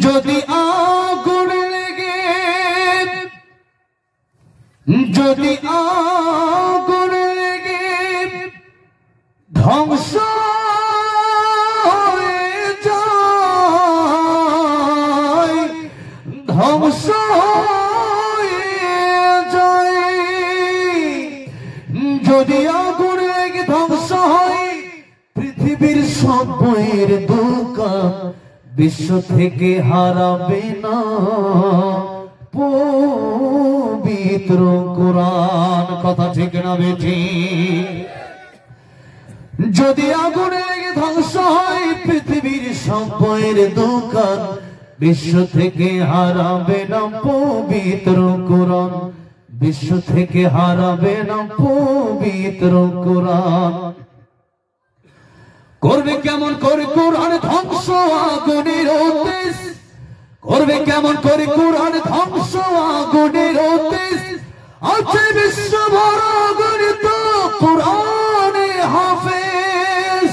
যদি আগুন লেগে যদি আগুন লেগে ধ্বংস হয়ে যায় ধ্বংস হয়ে যায় যদি আগুন লেগে ধ্বংস হয় পৃথিবীর সব বইয়ের দোকান বিশ্ব থেকে হারাবে না পবিত্র কোরআন। কথা ঠিক না বেঠিক? যদি আগুনে লেগে ধ্বংস হয় পৃথিবীর সব বইয়ের দোকান বিশ্ব থেকে হারাবে না পবিত্র কোরআন। বিশ্ব থেকে হারাবে না পবিত্র কোরআন। করবে কেমন করে কোরআন ধ্বংস আগুনের তেজ? করবে কেমন করে কোরআন ধ্বংস আগুনের তেজ? আছে বিশ্ব ভর গণিত কোরআনে হাফেজ।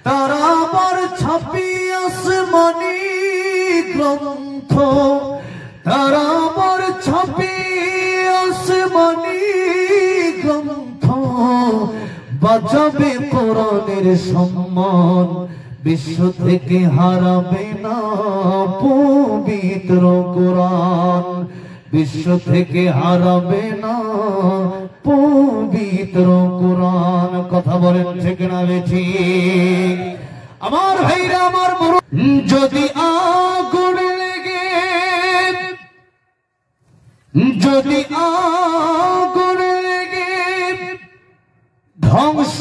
তারা আবার ছাপিয়ে আসমানি গ্রন্থ তারা আবার ছাপিয়ে আসমানি গ্রন্থ বাঁচাবে কোরআনের সম্মান। বিশ্ব থেকে হারাবে না পবিত্র কোরআন। বিশ্ব থেকে হারাবে না পবিত্র কোরআন। কথা বলেন ঠিক না বেঠিক? আমার ভাইরা আমার যদি আগুন লেগে যদি আগুন লেগে ধ্বংস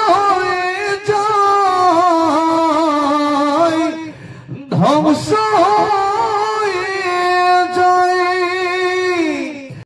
হয়ে যায় ধ্বংস